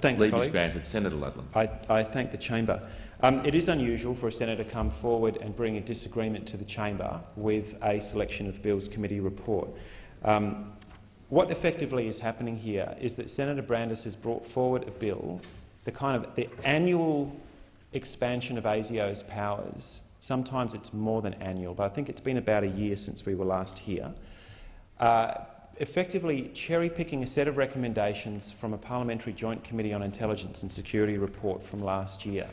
Thanks, leave colleagues. is granted. Senator Ludlam. I thank the chamber. It is unusual for a senator to come forward and bring a disagreement to the chamber with a selection of bills committee report. What effectively is happening here is that Senator Brandis has brought forward a bill, the annual expansion of ASIO's powers. Sometimes it's more than annual, but I think it's been about a year since we were last here. Effectively cherry-picking a set of recommendations from a Parliamentary Joint Committee on Intelligence and Security report from last year.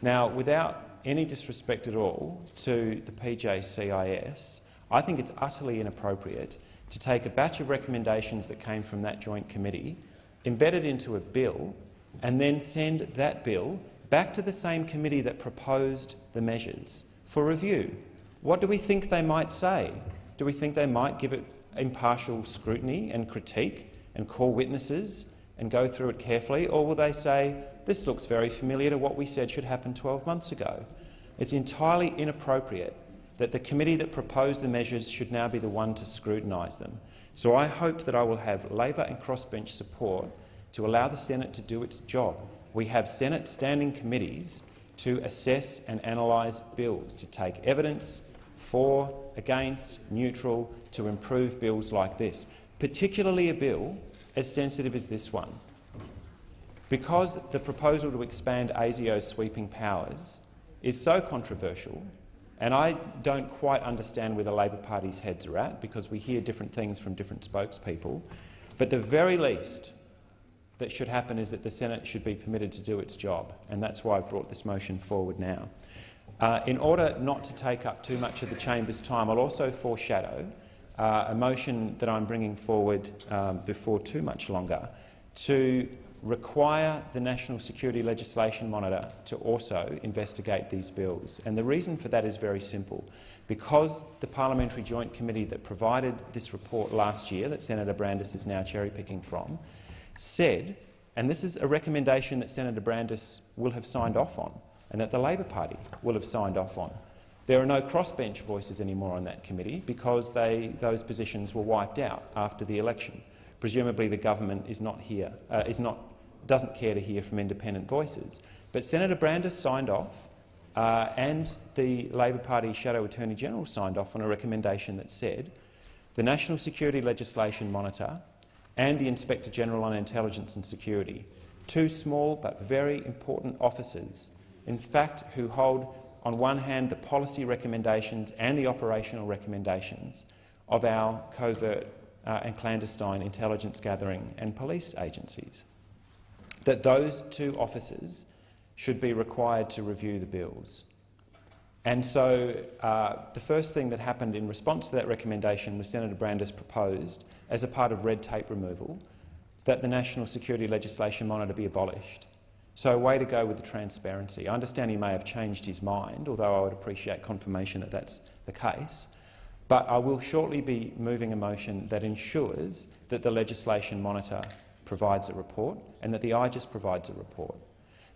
Now, without any disrespect at all to the PJCIS, I think it's utterly inappropriate to take a batch of recommendations that came from that joint committee, embed it into a bill, and then send that bill back to the same committee that proposed the measures for review. What do we think they might say? Do we think they might give it impartial scrutiny and critique and call witnesses and go through it carefully, or will they say, this looks very familiar to what we said should happen 12 months ago? It's entirely inappropriate that the committee that proposed the measures should now be the one to scrutinise them. So I hope that I will have Labor and crossbench support to allow the Senate to do its job. We have Senate standing committees to assess and analyse bills, to take evidence for, against, neutral, to improve bills like this, particularly a bill as sensitive as this one. Because the proposal to expand ASIO's sweeping powers is so controversial, and I don't quite understand where the Labor Party's heads are at, because we hear different things from different spokespeople, but the very least that should happen is that the Senate should be permitted to do its job, and that's why I've brought this motion forward now. In order not to take up too much of the chamber's time, I'll also foreshadow a motion that I'm bringing forward before too much longer to require the National Security Legislation Monitor to also investigate these bills. And the reason for that is very simple. Because the Parliamentary Joint Committee that provided this report last year, that Senator Brandis is now cherry-picking from, said, and this is a recommendation that Senator Brandis will have signed off on and that the Labor Party will have signed off on. There are no crossbench voices anymore on that committee because those positions were wiped out after the election. Presumably the government is not here, doesn't care to hear from independent voices. But Senator Brandis signed off and the Labor Party Shadow Attorney General signed off on a recommendation that said the National Security Legislation Monitor and the Inspector General on Intelligence and Security, two small but very important officers, in fact, who hold on one hand the policy recommendations and the operational recommendations of our covert and clandestine intelligence gathering and police agencies, that those two officers should be required to review the bills. And so the first thing that happened in response to that recommendation was Senator Brandis proposed, as a part of red tape removal, that the National Security Legislation Monitor be abolished. So way to go with the transparency. I understand he may have changed his mind, although I would appreciate confirmation that that's the case. But I will shortly be moving a motion that ensures that the Legislation Monitor provides a report and that the IGIS provides a report.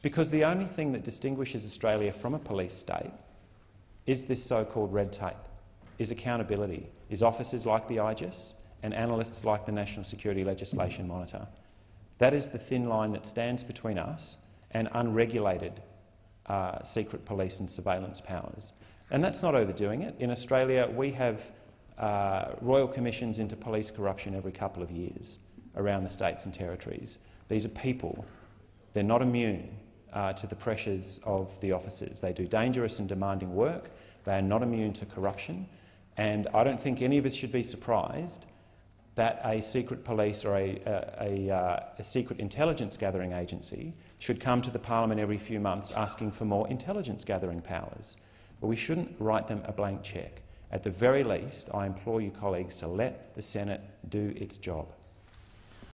Because the only thing that distinguishes Australia from a police state is this so-called red tape, is accountability, is officers like the IGIS and analysts like the National Security Legislation Monitor. That is the thin line that stands between us and unregulated secret police and surveillance powers. And that's not overdoing it. In Australia, we have royal commissions into police corruption every couple of years around the states and territories. These are people. They're not immune to the pressures of the officers. They do dangerous and demanding work. They are not immune to corruption. And I don't think any of us should be surprised that a secret police or a secret intelligence gathering agency should come to the parliament every few months asking for more intelligence gathering powers. But we shouldn't write them a blank cheque. At the very least, I implore you colleagues to let the Senate do its job.